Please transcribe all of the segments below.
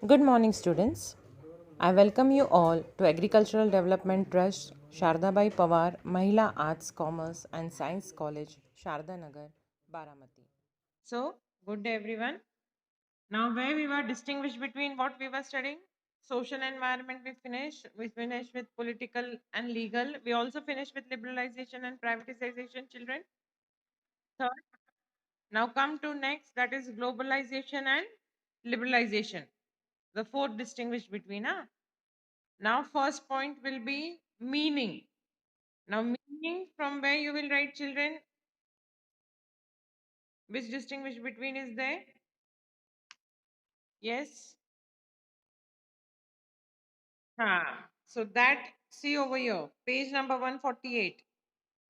Good morning, students. I welcome you all to Agricultural Development Trust, Shardabai Pawar, Mahila Arts, Commerce and Science College, Sharda Nagar, Baramati. So, good day, everyone. Now, where we were distinguished between what we were studying, social environment, we finished. We finished with political and legal. We also finished with liberalization and privatization, children. Third, now come to next, that is globalization and liberalization. The fourth distinguished between. Now, first point will be meaning. Now, meaning from where you will write, children, which distinguish between is there? Yes. So that, see over here, page number 148,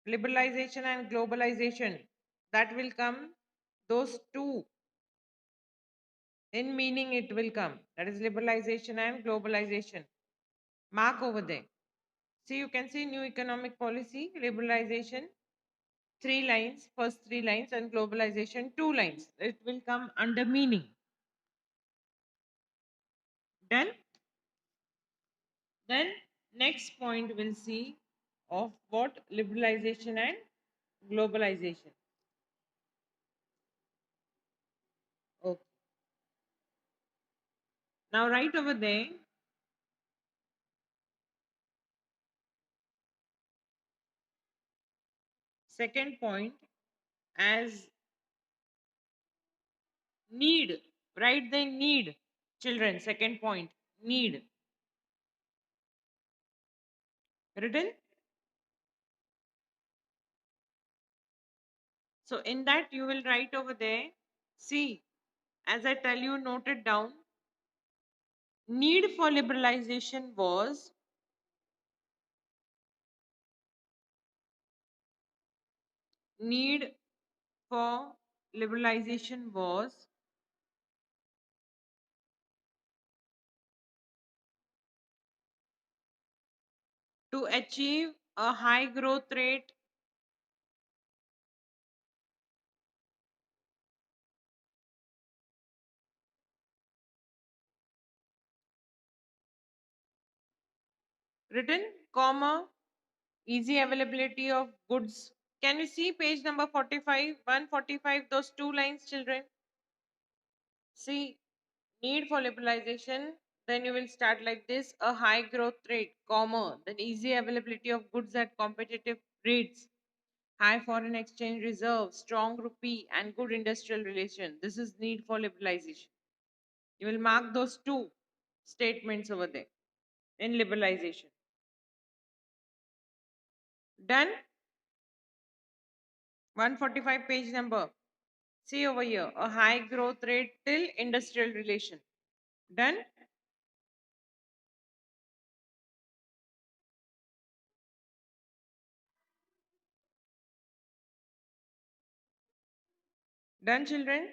liberalization and globalization. That will come, those two in meaning it will come. That is liberalization and globalization. Mark over there. See, you can see new economic policy, liberalization, three lines, first three lines, and globalization, two lines. It will come under meaning. Then next point we'll see of what liberalization and globalization. Okay. Now right over there, second point as need, right? They need, children. Second point, need. Written. So in that you will write over there. See, as I tell you, note it down. Need for liberalization was need for liberalization was to achieve a high growth rate written, comma, easy availability of goods. Can you see page number 45, 145, those two lines, children? See, need for liberalization, then you will start like this, a high growth rate, comma, then easy availability of goods at competitive rates, high foreign exchange reserves, strong rupee, and good industrial relation. This is need for liberalization. You will mark those two statements over there in liberalization. Done? 145 page number. See over here, a high growth rate till industrial relation. Done? Done, children?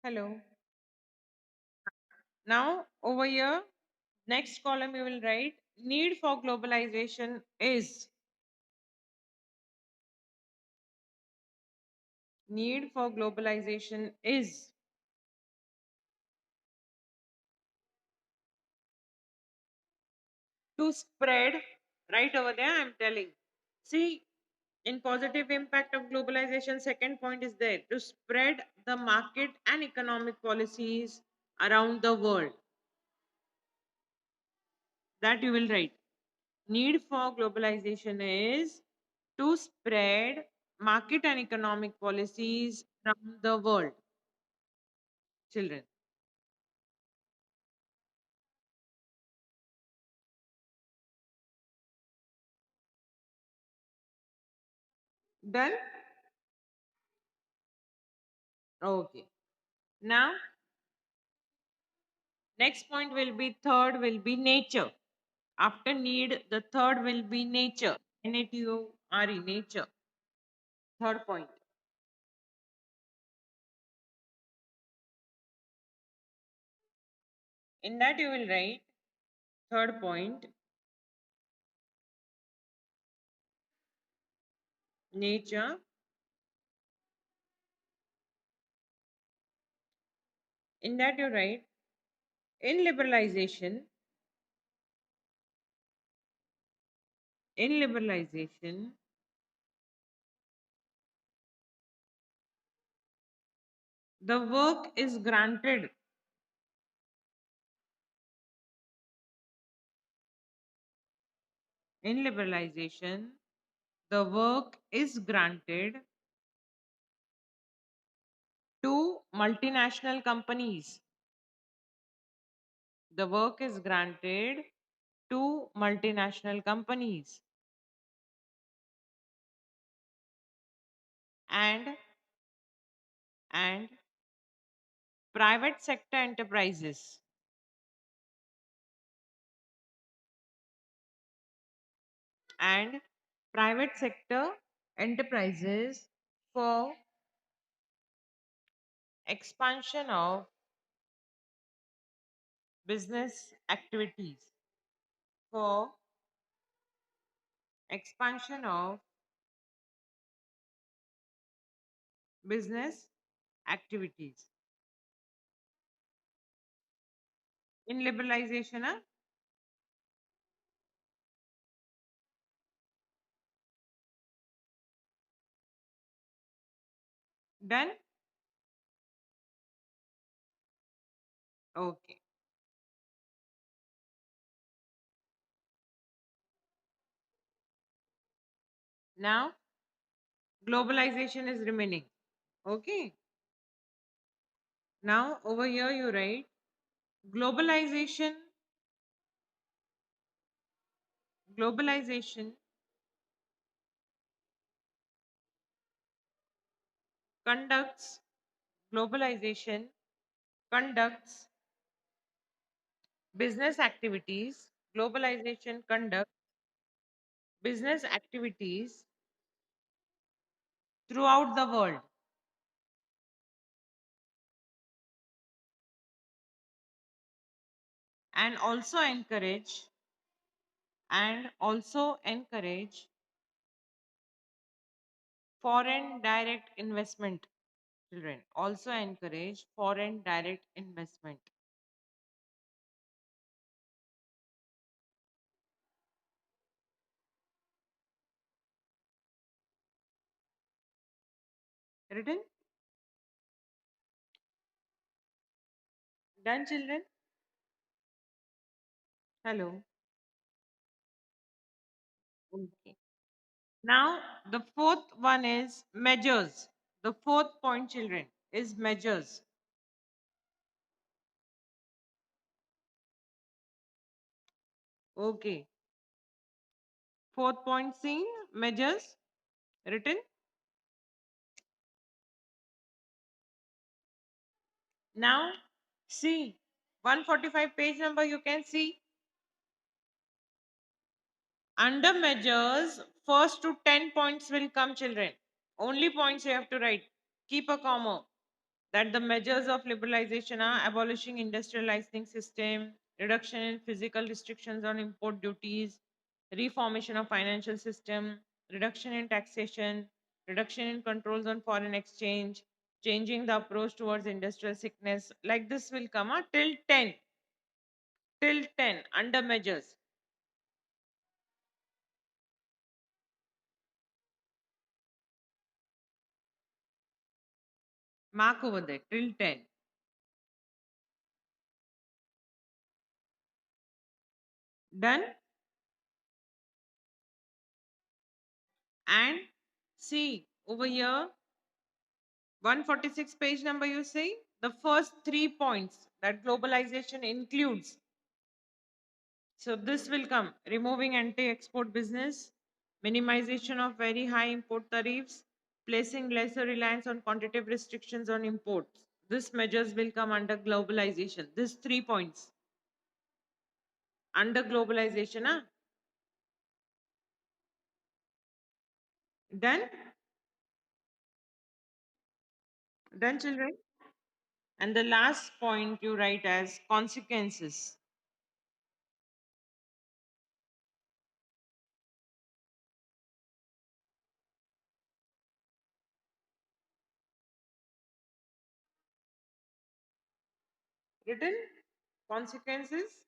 Hello. Now, over here, next column you will write need for globalization is. Need for globalization is to spread, right over there, I'm telling. See, in positive impact of globalization, second point is there to spread the market and economic policies around the world. That you will write. Need for globalization is to spread market and economic policies around the world. Children. Done? Okay. Now, next point will be third will be nature. After need, the third will be nature. Nature, nature. Third point. In that you will write third point, nature. In that you write In liberalization, the work is granted. In liberalization, the work is granted to multinational companies. The work is granted to multinational companies and and private sector enterprises and private sector enterprises for expansion of business activities, for expansion of business activities. In liberalization, done. Okay. Now globalization is remaining. Okay. Now over here you write globalization. Globalization conducts. Globalization conducts business activities. Globalization conducts business activities throughout the world and also encourage and also encourage foreign direct investment. Children also encourage foreign direct investment. Written? Done, children? Hello. Okay. Now, the fourth one is measures. The fourth point, children, is measures. Okay. Fourth point, seen measures written. Now, see 145 page number. You can see under measures, first to 10 points will come, children. Only points you have to write. Keep a comma. That the measures of liberalization are abolishing industrial licensing system, reduction in physical restrictions on import duties, reformation of financial system, reduction in taxation, reduction in controls on foreign exchange, changing the approach towards industrial sickness. Like this will come till 10. Till 10 under measures. Mark over there till 10. Done. And see over here 146 page number, you see the first 3 points that globalization includes. So this will come removing anti-export business, minimization of very high import tariffs, placing lesser reliance on quantitative restrictions on imports. These measures will come under globalization. These 3 points under globalization. Done? Done, children? And the last point you write as consequences. Written? Consequences?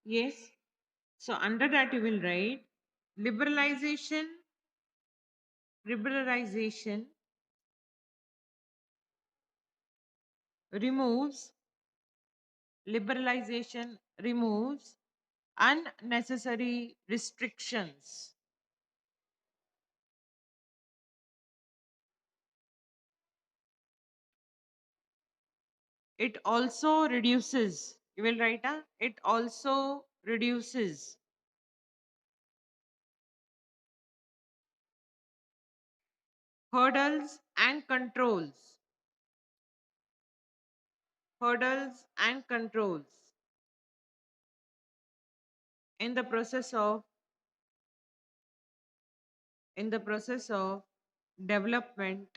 Yes. So under that you will write liberalization, liberalization removes, liberalization removes unnecessary restrictions. It also reduces, you will write, it also reduces hurdles and controls, hurdles and controls in the process of, in the process of development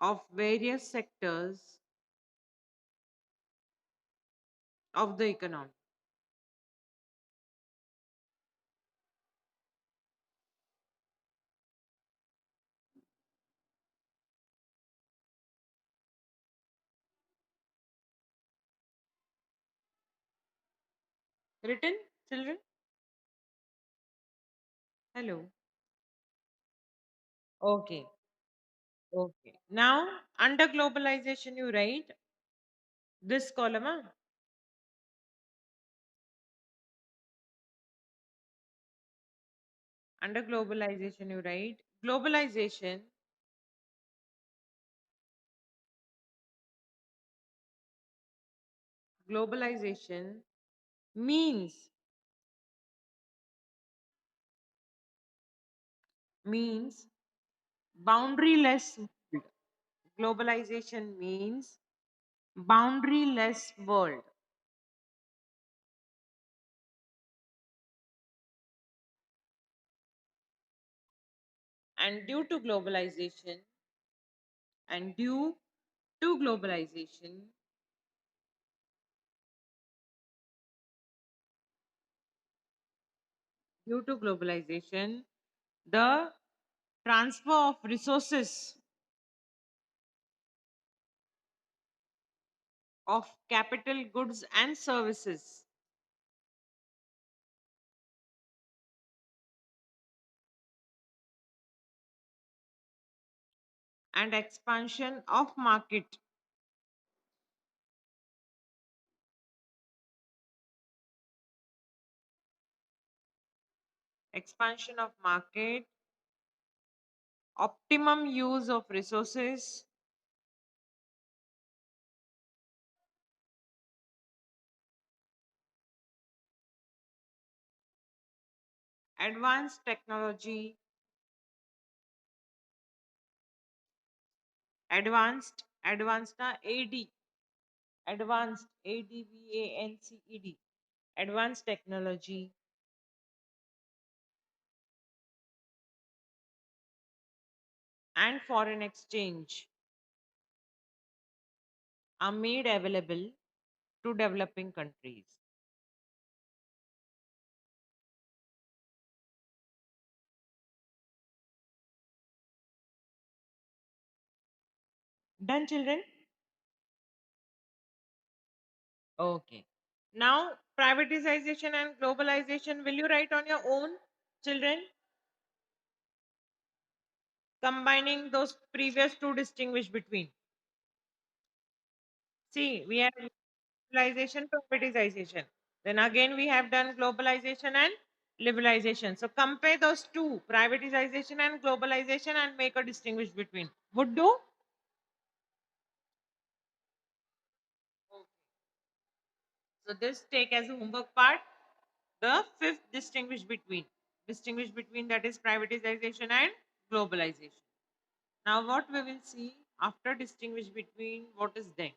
of various sectors of the economy. Written, children? Hello. Okay. Okay. Now, under globalization, you write this column. Under globalization, you write globalization globalization means means boundaryless world. Globalization means boundaryless world. And due to globalization, and due to globalization, due to globalization, the transfer of resources of capital, goods, and services and expansion of market, expansion of market, optimum use of resources, advanced technology, advanced AD, advanced ADVANCED, advanced technology, and foreign exchange are made available to developing countries. Done, children? Okay. Now, privatization and globalization, will you write on your own, children? Combining those previous two, distinguish between. See, we have liberalization, privatization. Then again, we have done globalization and liberalization. So compare those two, privatization and globalization, and make a distinguish between. Would do? So this take as a homework part. The fifth distinguish between, that is privatization and globalization. Now what we will see after distinguish between, what is then?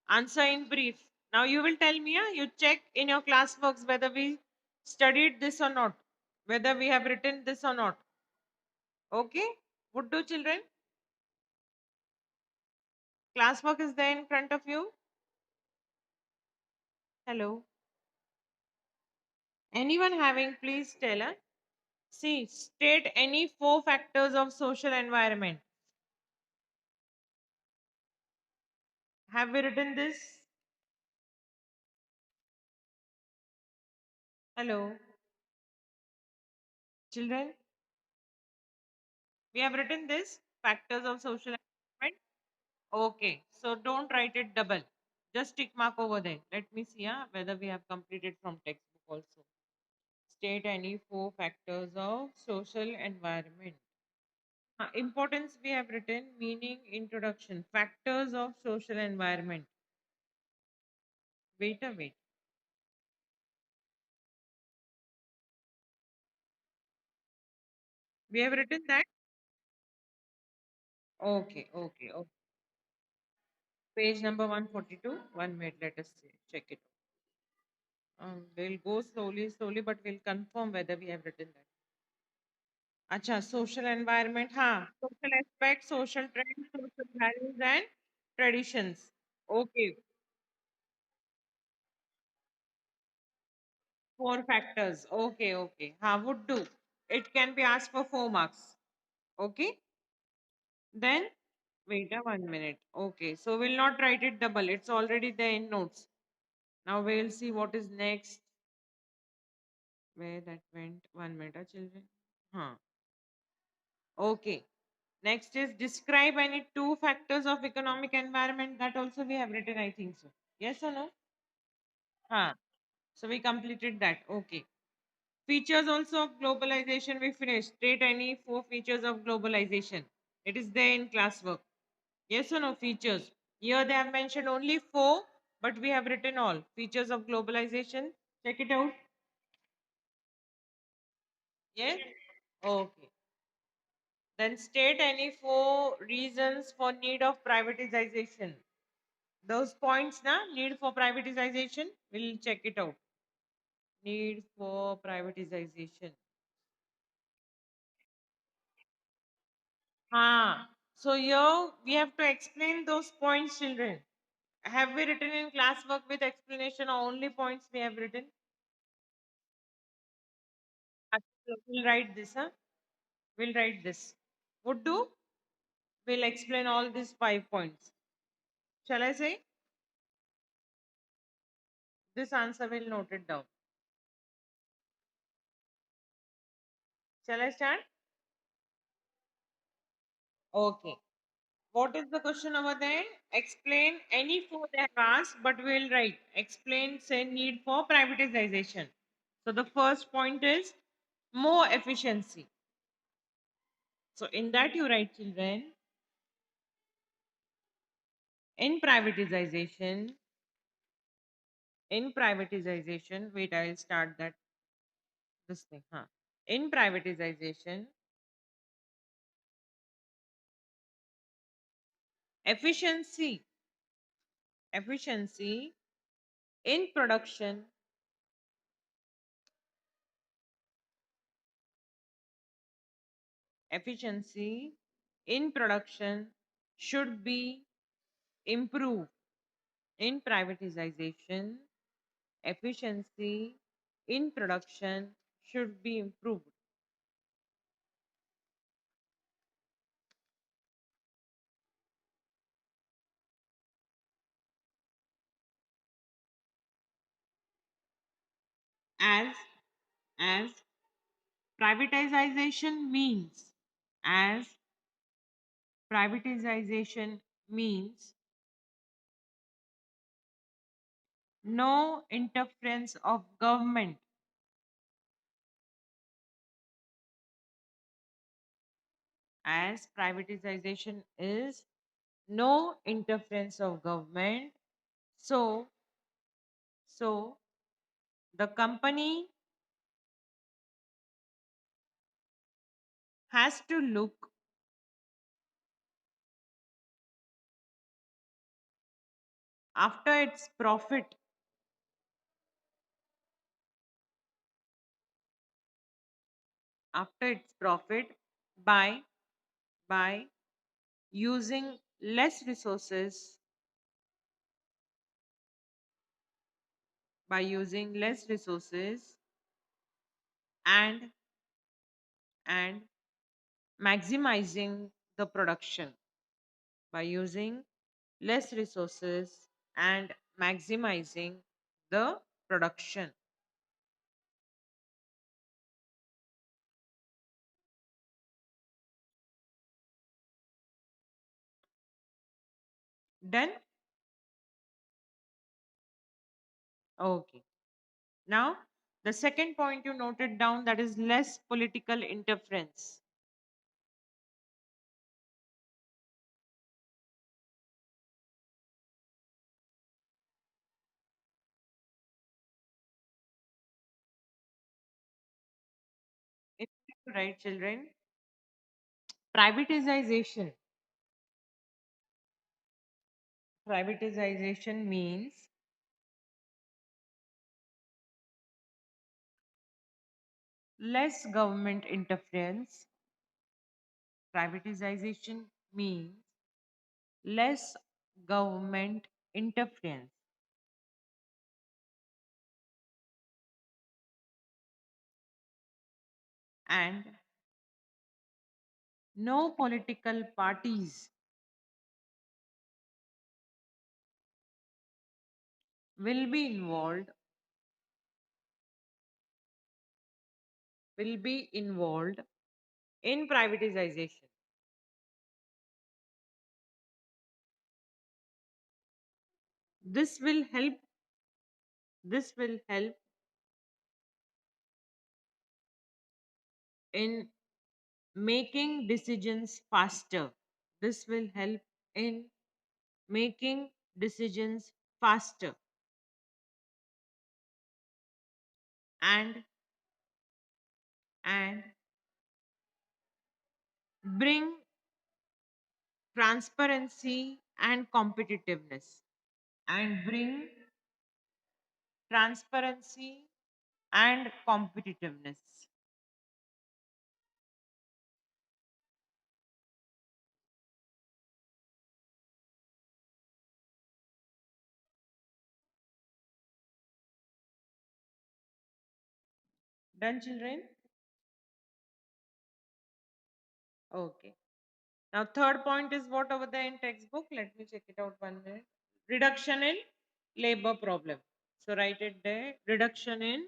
Answer in brief. Now you will tell me, you check in your class works whether we studied this or not, whether we have written this or not. Okay, would do, children? Classwork is there in front of you. Hello. Anyone having, please tell us. See, state any four factors of social environment. Have we written this? Hello, children. We have written this factors of social environment. Okay, so don't write it double. Just tick mark over there. Let me see whether we have completed from textbook also. State any four factors of social environment. Importance we have written, meaning, introduction, factors of social environment. Wait a wait. We have written that. Okay, okay, okay. Page number 142. 1 minute, let us see, check it. We'll go slowly, slowly, but we'll confirm whether we have written that. Acha, social environment, social aspects, social trends, social values, and traditions. Okay, four factors. Okay, okay. Would do. It can be asked for 4 marks. Okay, then wait 1 minute. Okay, so we'll not write it double. It's already there in notes. Now we'll see what is next. Where that went? 1 minute, children. Huh. Okay. Next is describe any two factors of economic environment. That also we have written, I think so. Yes or no? Huh. So we completed that. Okay. Features also of globalization we finished. State any four features of globalization. It is there in classwork. Yes or no? Features. Here they have mentioned only four, but we have written all. Features of globalization. Check it out. Yes? Okay. Then state any four reasons for need of privatization. Those points, na need for privatization, we'll check it out. Need for privatization. So here we have to explain those points, children. Have we written in classwork with explanation or only points we have written? We'll write this, huh? We'll write this. Would do? We'll explain all these 5 points. Shall I say? This answer will note it down. Shall I start? Okay. What is the question over there? Explain any four they have asked, but we'll write. Explain, say, need for privatization. So the first point is more efficiency. So in that you write, children, in privatization, wait, I'll start that this thing. In privatization, efficiency, efficiency in production, efficiency in production should be improved. In privatization, efficiency in production should be improved. As as privatization means as privatization means no interference of government, as privatization is no interference of government, so the company has to look after its profit after its profit by by using less resources and and maximizing the production by using less resources and maximizing the production. Done? Okay. Now, the second point you noted down, that is less political interference. It's right, children. Privatization. Privatization means less government interference. Privatization means less government interference and no political parties will be involved in privatization. This will help this will help in making decisions faster. This will help in making decisions faster and and bring transparency and competitiveness and bring transparency and competitiveness. Done, children? Okay. Now, third point is what over there in textbook? Let me check it out 1 minute. Reduction in labor problem. So write it there. Reduction in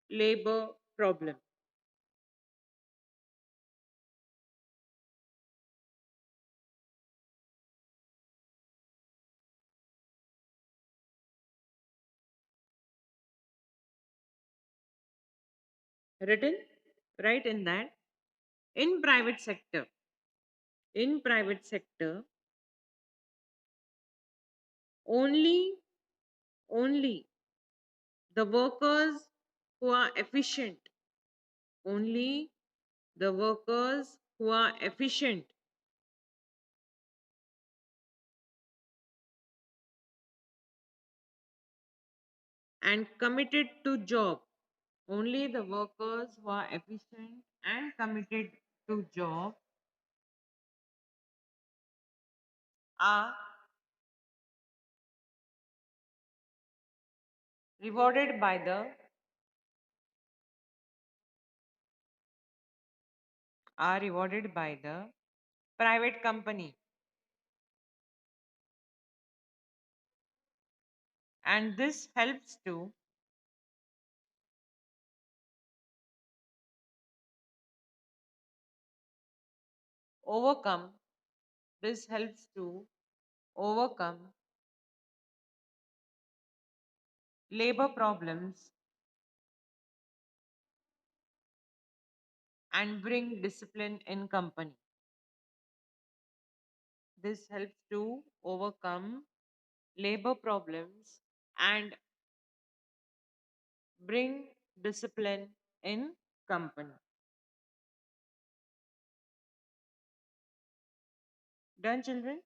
labor problem. Written? Right in that. In private sector. In private sector, only only the workers who are efficient, only the workers who are efficient and committed to job, only the workers who are efficient and committed to job are rewarded by the private company, and this helps to overcome this helps to overcome labor problems and bring discipline in company. This helps to overcome labor problems and bring discipline in company. Done, children?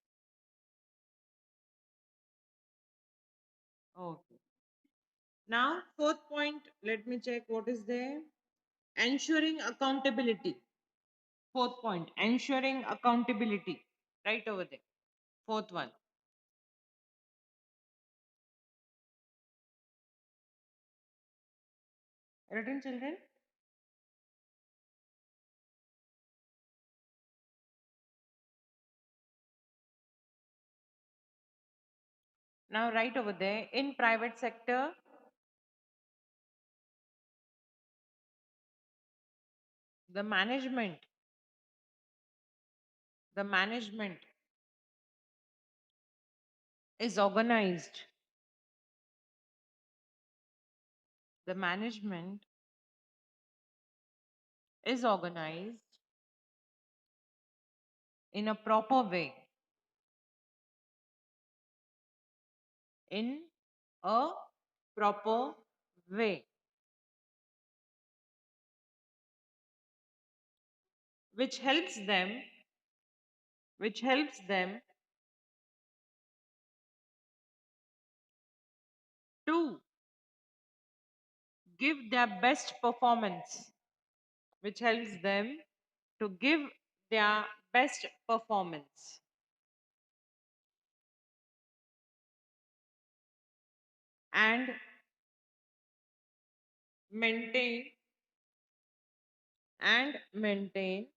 Okay. Now, fourth point, let me check what is there. Ensuring accountability. Fourth point, ensuring accountability. Right over there. Fourth one. Written, children? Now, right over there, in private sector, the management, the management is organized. The management is organized in a proper way, in a proper way, which helps them, which helps them to give their best performance, which helps them to give their best performance and maintain maintain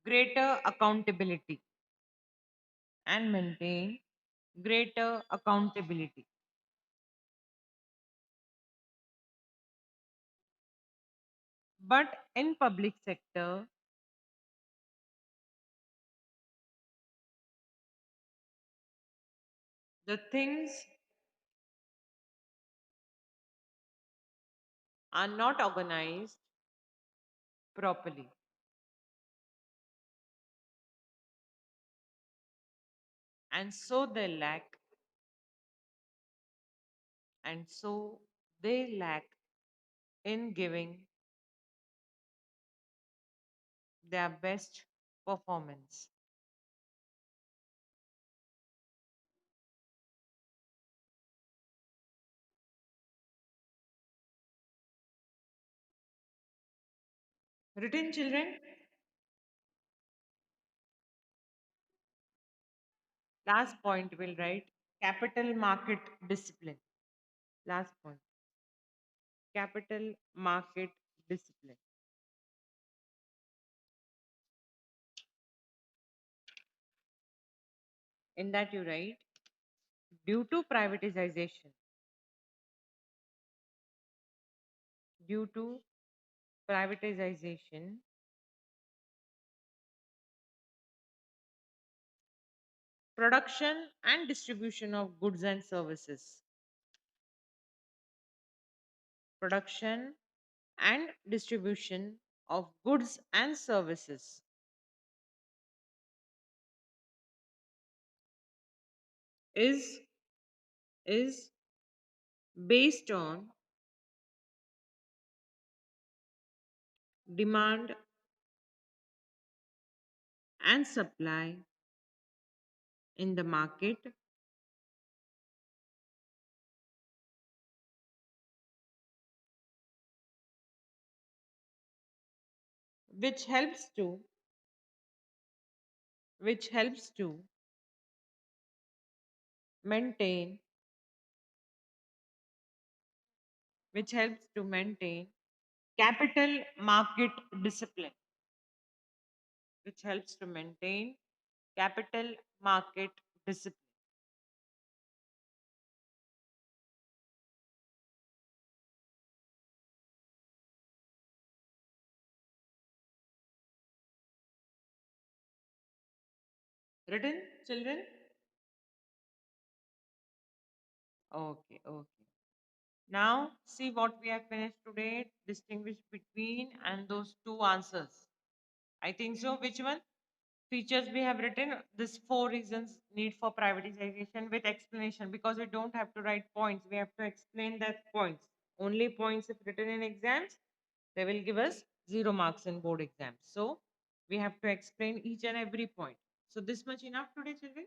greater accountability and maintain greater accountability. But in public sector, the things are not organized properly, and so they lack, and so they lack in giving their best performance. Written, children? Last point will write capital market discipline. Last point, capital market discipline. In that you write, due to privatization, due to privatization, production and distribution of goods and services, production and distribution of goods and services is is based on demand and supply in the market, which helps to which helps to maintain which helps to maintain capital market discipline, which helps to maintain capital market discipline. Written, children? Okay, okay. Now, see what we have finished today. Distinguish between and those two answers. I think so. Which one? Features we have written. This four reasons need for privatization with explanation, because we don't have to write points. We have to explain that points. Only points if written in exams, they will give us 0 marks in board exams. So we have to explain each and every point. So this much enough today, children.